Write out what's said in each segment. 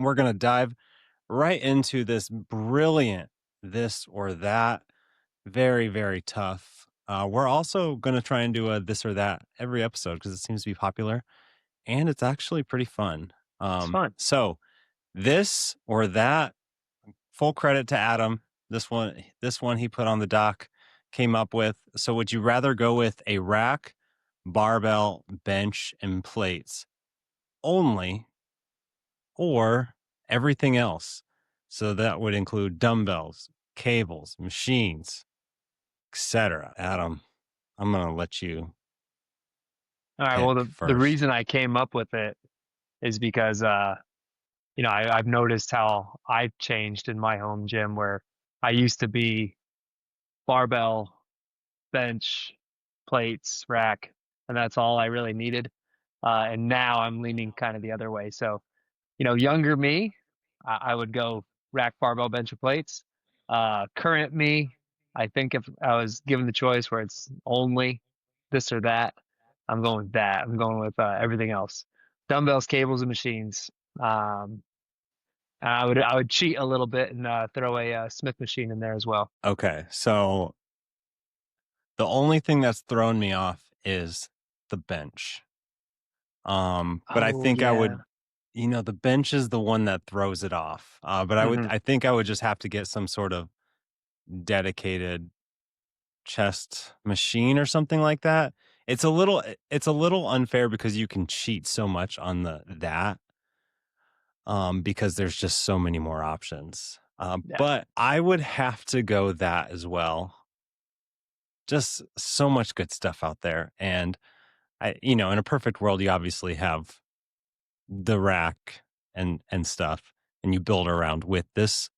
we're going to dive right into this brilliant this or that. Very, very tough. We're also going to try and do a this or that every episode because it seems to be popular and it's actually pretty fun. It's fun. So this or that, full credit to Adam. This one he put on the doc, came up with. So would you rather go with a rack, barbell, bench, and plates only, or everything else? So that would include dumbbells, cables, machines, etc. Adam, I'm gonna let you All right. Well, pick the first. reason I came up with it is because I've noticed how I've changed in my home gym where I used to be barbell, bench, plates, rack, and that's all I really needed. And now I'm leaning kind of the other way. So, younger me, I would go rack, barbell, bench, or plates. Current me, I think if I was given the choice where it's only this or that, I'm going with that. I'm going with everything else: dumbbells, cables, and machines. Um, I would cheat a little bit and throw a Smith machine in there as well. Okay, so the only thing that's thrown me off is the bench. But I Oh think I yeah. would, the bench is the one that throws it off. But Hmm. I think I would just have to get some sort of dedicated chest machine or something like that. It's a little unfair because you can cheat so much on that. Because there's just so many more options. Yeah. But I would have to go that as well. Just so much good stuff out there. And in a perfect world, you obviously have the rack and stuff, and you build around with this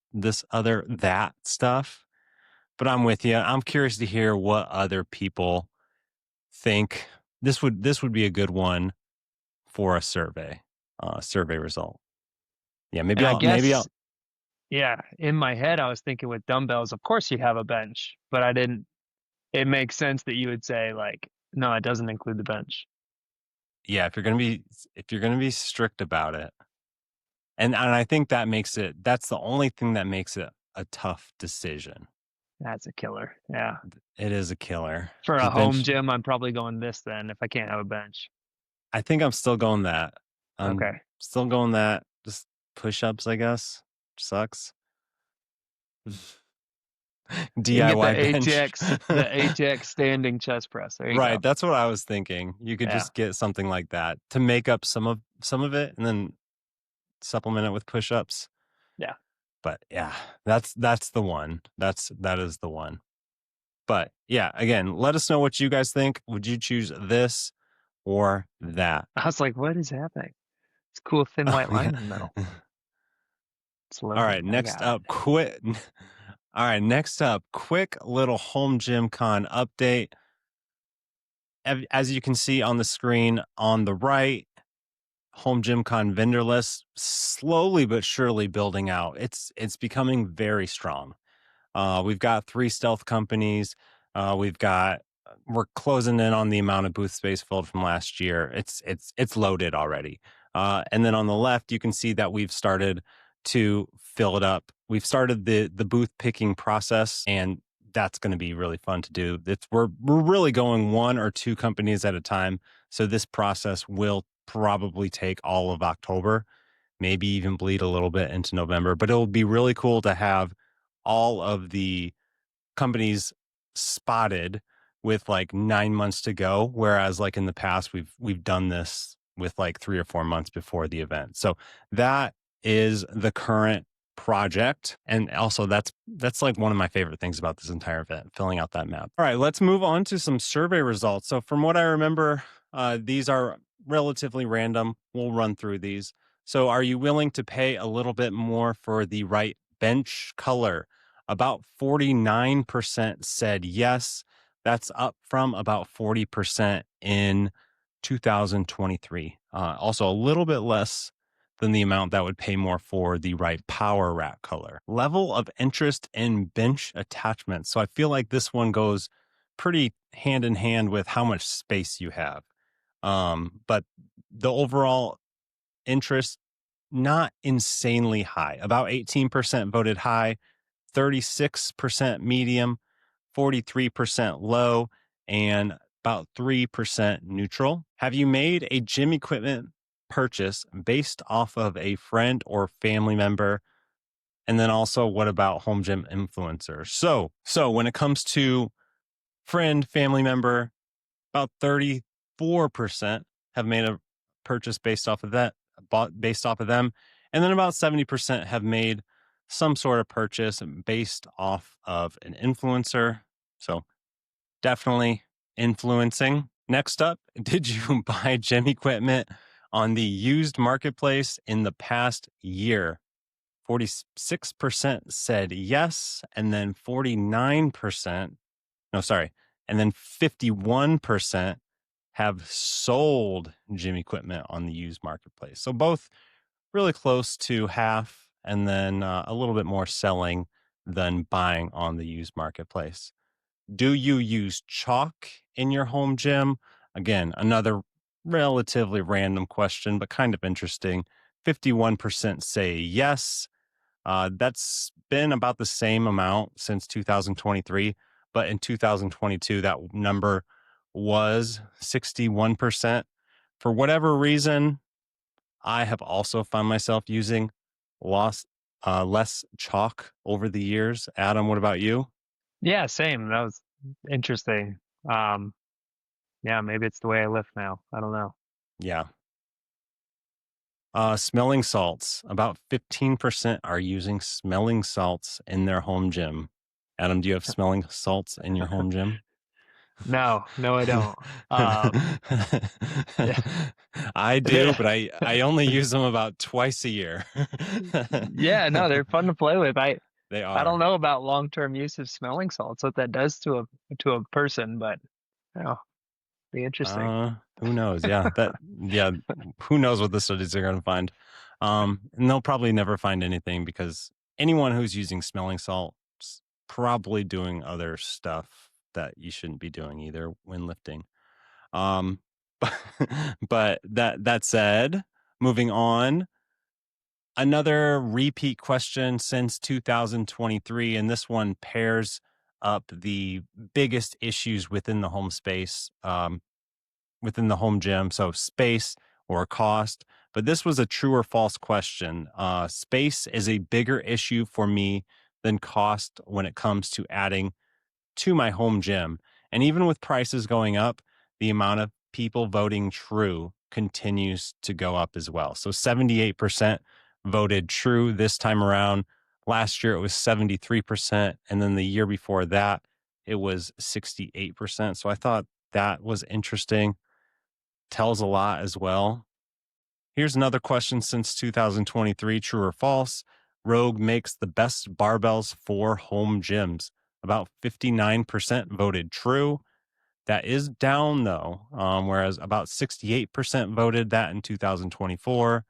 other that stuff. But I'm with you. I'm curious to hear what other people think. This would be a good one for a survey result. Yeah, And I maybe guess, I'll yeah, in my head, I was thinking with dumbbells, of course you'd have a bench, but I didn't. It makes sense that you would say like, no, it doesn't include the bench. yeah, if you're gonna be strict about it, and I think that's the only thing that makes it a tough decision. That's a killer. Yeah. It is a killer For because a home bench. gym, I'm probably going this then if I can't have a bench. I think I'm still going that. I'm Okay. still going that. Just push-ups, I guess. Sucks. You can get DIY bench. the ATX standing chest press. There you Right, go. that's what I was thinking. You could Yeah. just get something like that to make up some of it and then supplement it with push-ups. Yeah. But yeah, that's the one. That is the one. But yeah, again, let us know what you guys think. Would you choose this or that? I was like, what is happening? It's a cool thin white Oh, line yeah. in the middle. It's All right, loading. I next got it. up, quit. All right, next up, quick little Home Gym Con update. As you can see on the screen on the right, Home Gym Con vendor list slowly but surely building out. It's becoming very strong. We've got 3 stealth companies. We're closing in on the amount of booth space filled from last year. It's loaded already. And then on the left, you can see that we've started to fill it up. We've started the booth picking process, and that's going to be really fun to do. We're really going 1 or 2 companies at a time. So this process will probably take all of October, maybe even bleed a little bit into November. But it'll be really cool to have all of the companies spotted with like 9 months to go, whereas like in the past we've done this with like 3 or 4 months before the event. So that is the current project, and also that's like one of my favorite things about this entire event, filling out that map. All right, let's move on to some survey results. So from what I remember, these are relatively random. We'll run through these. So are you willing to pay a little bit more for the right bench color? About 49% said yes. That's up from about 40% in 2023. Also, a little bit less than the amount that would pay more for the right power rack color. Level of interest in bench attachments. So I feel like this one goes pretty hand in hand with how much space you have. But the overall interest not insanely high. About 18% voted high, 36% medium, 43% low, and about 3% neutral. Have you made a gym equipment purchase based off of a friend or family member? And then also, what about home gym influencers? So when it comes to friend, family member, about 34% have made a purchase based off of that, bought based off of them. And then about 70% have made some sort of purchase based off of an influencer. So definitely influencing. Next up, did you buy gym equipment on the used marketplace in the past year? 46% said yes, and then 49%, no, sorry, and then 51% have sold gym equipment on the used marketplace. So both really close to half, and then a little bit more selling than buying on the used marketplace. Do you use chalk in your home gym? Again, another relatively random question, but kind of interesting. 51% say yes. That's been about the same amount since 2023, but in 2022, that number was 61%. For whatever reason, I have also found myself using lost, less chalk over the years. Adam, what about you? Yeah, same. That was interesting. Um, yeah, maybe it's the way I live now. I don't know. Yeah. Smelling salts. About 15% are using smelling salts in their home gym. Adam, do you have smelling salts in your home gym? No, no, I don't. Yeah, I do, but I only use them about twice a year. yeah, no, they're fun to play with. They I don't are. know about long-term use of smelling salts, what that does to a person, but oh, be interesting. Who knows? Yeah, who knows what the studies are going to find. And they'll probably never find anything because anyone who's using smelling salts probably doing other stuff that you shouldn't be doing either when lifting. Um, but that said, moving on, another repeat question since 2023, and this one pairs up the biggest issues within the home space, within the home gym. So space or cost. But this was a true or false question. Space is a bigger issue for me than cost when it comes to adding to my home gym. And even with prices going up, the amount of people voting true continues to go up as well. So 78% voted true this time around. Last year it was 73%. And then the year before that, it was 68%. So I thought that was interesting. Tells a lot as well. Here's another question since 2023, true or false. Rogue makes the best barbells for home gyms. About 59% voted true. That is down though, whereas about 68% voted that in 2024.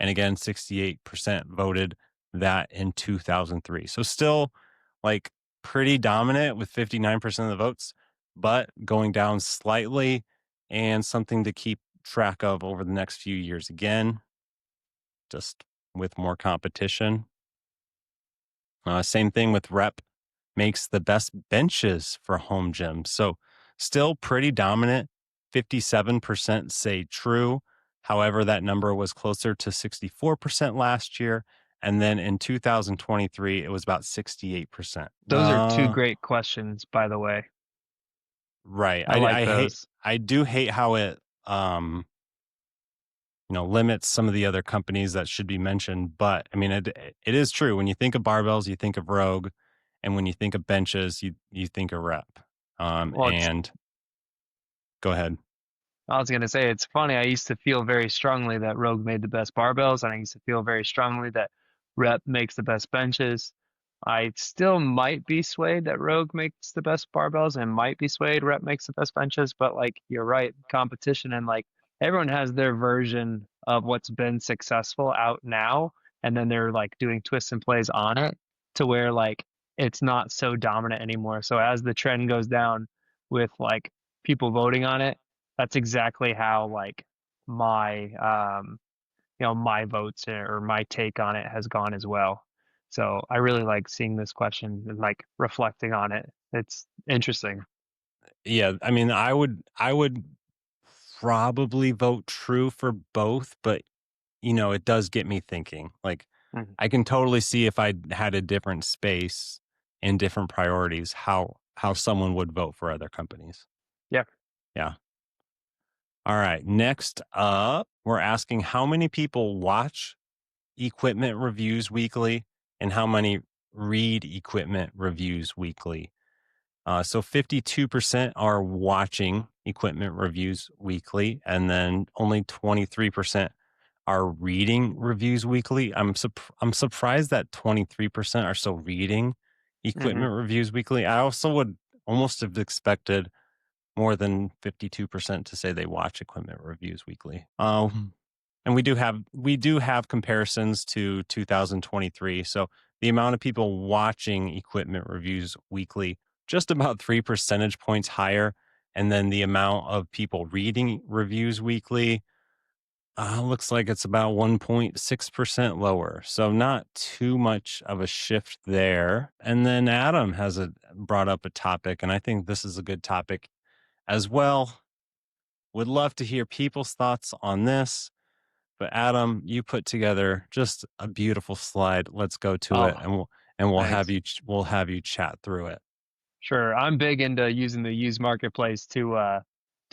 And again, 68% voted that in 2003. So still like pretty dominant with 59% of the votes, but going down slightly and something to keep track of over the next few years again, just with more competition. Same thing with rep makes the best benches for home gyms. So still pretty dominant. 57% say true. However, that number was closer to 64% last year. And then in 2023, it was about 68%. Those are two great questions, by the way. Right. I like those. I do hate how it, limits some of the other companies that should be mentioned. But I mean, it is true. When you think of barbells, you think of Rogue. And when you think of benches, you think of rep. Well, it's And go ahead. I was gonna say it's funny. I used to feel very strongly that Rogue made the best barbells, and I used to feel very strongly that Rep makes the best benches. I still might be swayed that Rogue makes the best barbells, and might be swayed Rep makes the best benches. But like you're right, competition and like everyone has their version of what's been successful out now, and then they're like doing twists and plays on it to where like it's not so dominant anymore. So as the trend goes down with like people voting on it, that's exactly how like my my votes or my take on it has gone as well. So I really like seeing this question and like reflecting on it. It's interesting. Yeah, I mean, I would probably vote true for both, but it does get me thinking. Like, Mhm. I can totally see if I had a different space and different priorities, how someone would vote for other companies. Yeah. Yeah. All right. Next up, we're asking how many people watch equipment reviews weekly and how many read equipment reviews weekly. So 52% are watching equipment reviews weekly, and then only 23% are reading reviews weekly. I'm surprised that 23% are still reading hmm equipment reviews weekly. I also would almost have expected more than 52% to say they watch equipment reviews weekly. And we do have comparisons to 2023. So the amount of people watching equipment reviews weekly just about 3 percentage points higher, and then the amount of people reading reviews weekly looks like it's about 1.6% lower. So not too much of a shift there. And then Adam has brought up a topic, and I think this is a good topic as well. Would love to hear people's thoughts on this. But Adam, you put together just a beautiful slide. Let's go to Oh, it, and we'll have thanks. you chat through it. Sure. I'm big into using the used marketplace to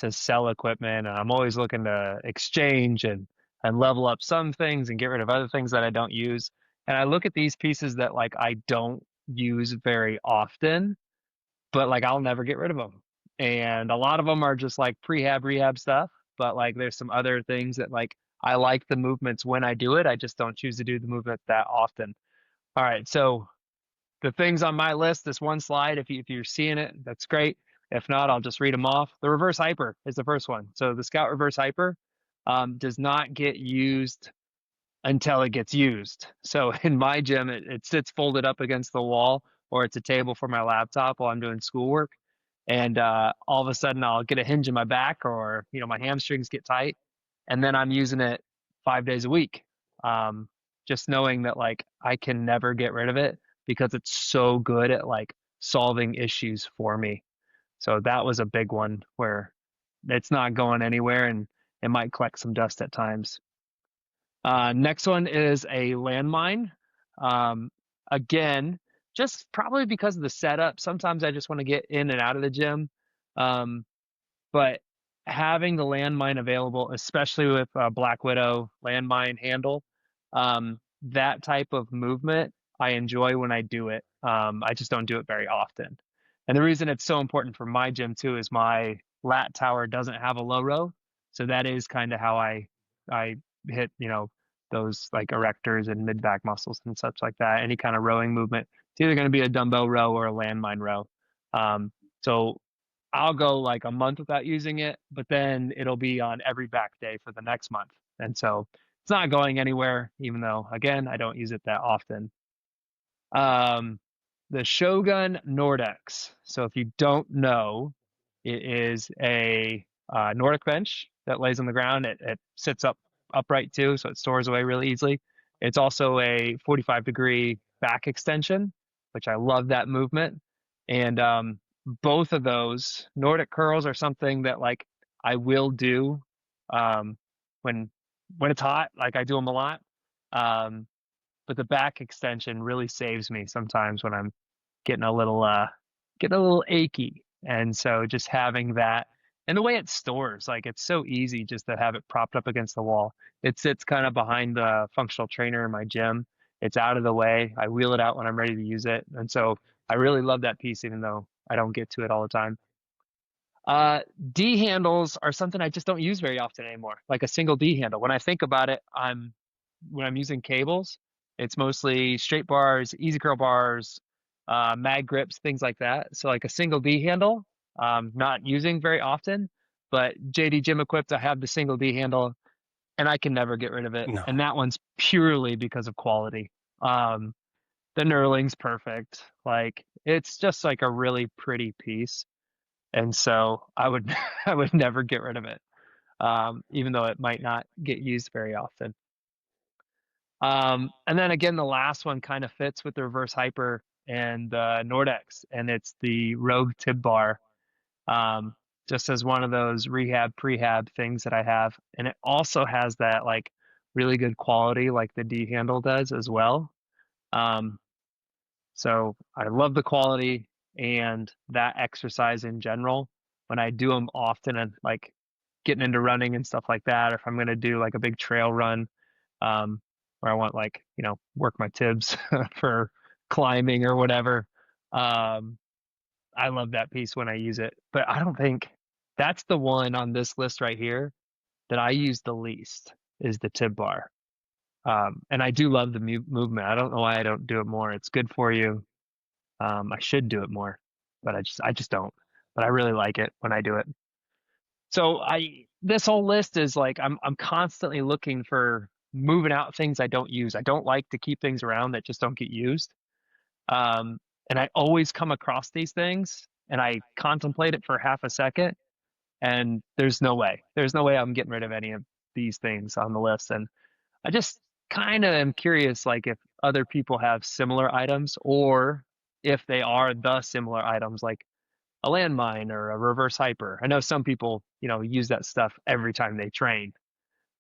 sell equipment. And I'm always looking to exchange and level up some things and get rid of other things that I don't use. And I look at these pieces that like I don't use very often, but like I'll never get rid of them. And a lot of them are just like prehab rehab stuff, but like there's some other things that like I like the movements when I do it. I just don't choose to do the movement that often. All right, so the things on my list, this one slide, if you're seeing it, that's great. If not, I'll just read them off. The reverse hyper is the first one. So the Scout reverse hyper does not get used until it gets used. So in my gym, it sits folded up against the wall, or it's a table for my laptop while I'm doing schoolwork. And all of a sudden, I'll get a hinge in my back, or my hamstrings get tight, and then I'm using it 5 days a week. Um, just knowing that like I can never get rid of it because it's so good at like solving issues for me. So that was a big one where it's not going anywhere and it might collect some dust at times. Next one is a landmine. Um, again, just probably because of the setup. Sometimes I just want to get in and out of the gym. Um, but having the landmine available, especially with a Black Widow landmine handle, that type of movement I enjoy when I do it. I just don't do it very often. And the reason it's so important for my gym too is my lat tower doesn't have a low row. So that is kind of how I hit, those like erectors and mid back muscles and such like that. Any kind of rowing movement, it's either going to be a dumbbell row or a landmine row. So I'll go like a month without using it, but then it'll be on every back day for the next month. And so it's not going anywhere, even though, again, I don't use it that often. Um, the Shogun Nordex. So if you don't know, it is a Nordic bench that lays on the ground. It sits up upright too, so it stores away really easily. It's also a 45-degree back extension, which I love that movement. And both of those Nordic curls are something that like I will do um, when it's hot. Like I do them a lot. Um, but the back extension really saves me sometimes when I'm getting a little achy. And so just having that and the way it stores, like it's so easy just to have it propped up against the wall. It sits kind of behind the functional trainer in my gym. It's out of the way. I wheel it out when I'm ready to use it. And so I really love that piece, even though I don't get to it all the time. Uh, D handles are something I just don't use very often anymore. Like a single D handle. When I think about it, when I'm using cables, it's mostly straight bars, easy curl bars, mag grips, things like that. So like a single D handle, not using very often, but JD Gym equipped, I have the single D handle and I can never get rid of it. No, And that one's purely because of quality. Um, the knurling's perfect. Like it's just like a really pretty piece. And so I would I would never get rid of it, even though it might not get used very often. And then again, the last one kind of fits with the reverse hyper and the Nordex, and it's the Rogue Tib Bar. Um, just as one of those rehab prehab things that I have, and it also has that like really good quality, like the D handle does as well. Um, so I love the quality and that exercise in general. When I do them often and like getting into running and stuff like that, or if I'm going to do like a big trail run, um, where I want like, work my tibs for climbing or whatever. Um, I love that piece when I use it, but I don't think that's the one on this list right here that I use the least is the tib bar. And I do love the movement. I don't know why I don't do it more. It's good for you. I should do it more, but I just don't. But I really like it when I do it. So this whole list is like I'm constantly looking for moving out things I don't use. I don't like to keep things around that just don't get used. Um, and I always come across these things and I contemplate it for half a second, and there's no way. There's no way I'm getting rid of any of these things on the list. And I just kind of am curious, like if other people have similar items or if they are the similar items, like a landmine or a reverse hyper. I know some people, use that stuff every time they train,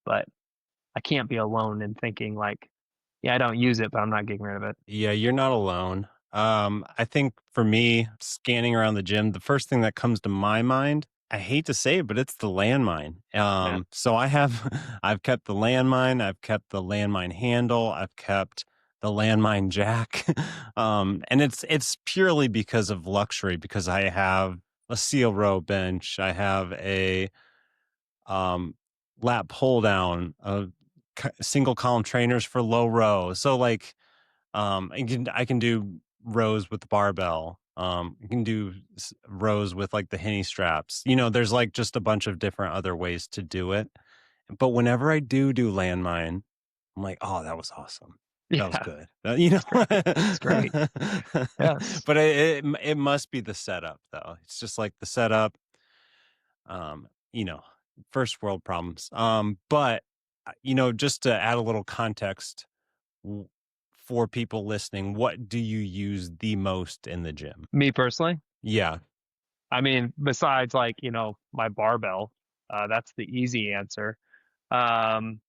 but I can't be alone in thinking like, yeah, I don't use it, but I'm not getting rid of it. Yeah, you're not alone. I think for me, scanning around the gym, the first thing that comes to my mind, I hate to say it, but it's the landmine. Yeah. So I have, I've kept the landmine, I've kept the landmine handle, I've kept the landmine jack, and it's purely because of luxury. Because I have a seal row bench, I have a um, lat pull down, single column trainers for low row. So like I can do rows with the barbell. I can do rows with like the henny straps. There's like just a bunch of different other ways to do it. But whenever I do landmine, I'm like, oh, that was awesome. That was Yeah. good. It's great. It's great. Yes. But it must be the setup though. It's just like the setup. Um, you know, first world problems. But just to add a little context w- for people listening, what do you use the most in the gym? Me personally, Yeah. I mean, besides like, my barbell, that's the easy answer. Um,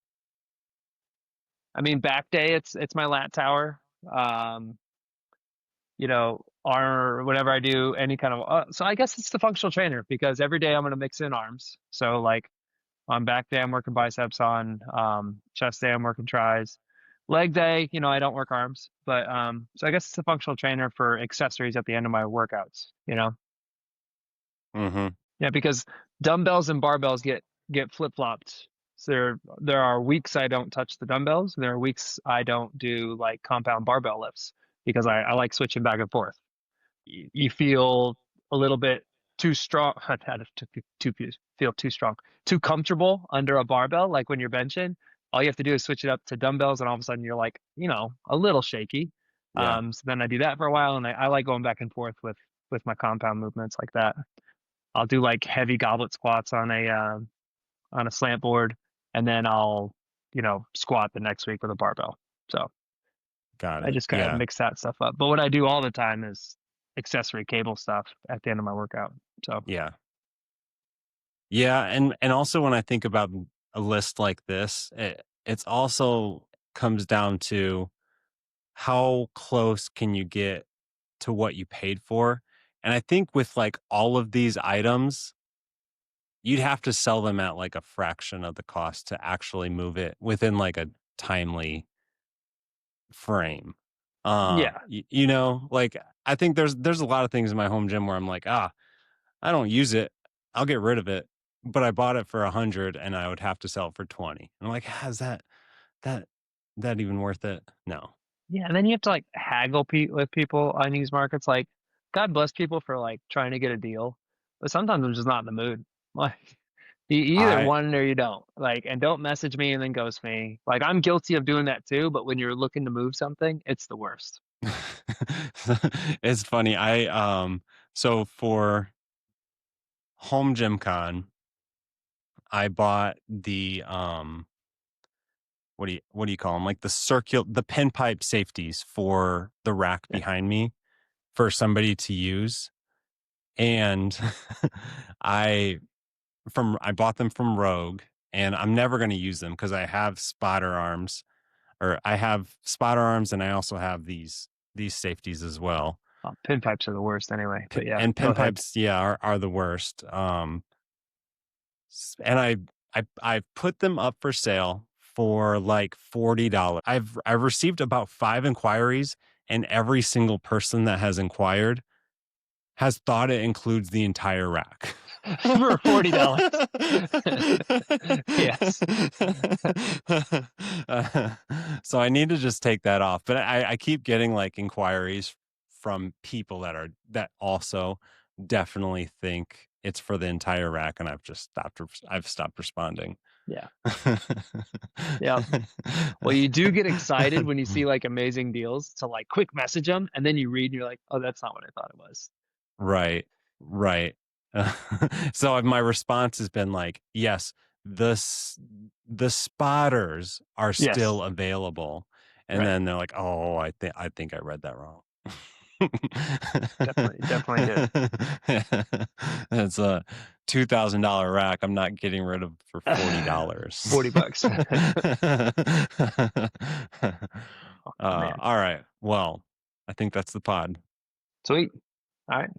I mean, back day, it's my lat tower. Um, or whenever I do any kind of, so I guess it's the functional trainer because every day I'm going to mix in arms. So like on back day, I'm working biceps, on chest day, I'm working tris. Leg day, I don't work arms, but so I guess it's a functional trainer for accessories at the end of my workouts. Hmm. Yeah, because dumbbells and barbells get flip-flopped. So there are weeks I don't touch the dumbbells, and there are weeks I don't do like compound barbell lifts because I like switching back and forth. You feel a little bit too strong, feel too strong, too comfortable under a barbell, like when you're benching. All you have to do is switch it up to dumbbells, and all of a sudden you're like, a little shaky. Yeah. So then I do that for a while, and I like going back and forth with my compound movements like that. I'll do like heavy goblet squats on a slant board, and then I'll squat the next week with a barbell. So Got I it. just kind of Yeah. mix that stuff up. But what I do all the time is accessory cable stuff at the end of my workout. So Yeah. Yeah. And also when I think about a list like this, it's also comes down to how close can you get to what you paid for. And I think with like all of these items, you'd have to sell them at like a fraction of the cost to actually move it within like a timely frame. yeah, Like I think there's a lot of things in my home gym where I'm like, I don't use it. I'll get rid of it. But I bought it for 100 and I would have to sell it for 20. And I'm like, is that that even worth it? No. yeah, and then you have to like haggle with people on these markets. Like, God bless people for like trying to get a deal, but sometimes I'm just not in the mood. Like, you either I want it or you don't. Like, and don't message me and then ghost me. Like, I'm guilty of doing that too. But when you're looking to move something, it's the worst. it's funny. So for Home Gym Con, I bought the what do you call them? Like the pinpipe safeties for the rack Yeah. behind me for somebody to use. And I I bought them from Rogue, and I'm never going to use them because I have spotter arms, or I have spotter arms, and I also have these safeties as well. Pinpipes are the worst anyway, but yeah, And go ahead. pinpipes, yeah, are the worst. And I put them up for sale for like $40. I've received about 5 inquiries, and every single person that has inquired has thought it includes the entire rack. For $40. Yes. Uh, so I need to just take that off. But I keep getting like inquiries from people that also definitely think it's for the entire rack, and I've stopped responding. Yeah. Yeah. Well, you do get excited when you see like amazing deals to like quick message them, and then you read and you're like, oh, that's not what I thought it was. Right, right. So my response has been like, yes, the spotters are Yes. still available. And Right. then they're like, oh, I think I read that wrong. Definitely did. It's a $2,000 rack. I'm not getting rid of for $40. $40. Oh, man. All right. Well, I think that's the pod. Sweet. All right.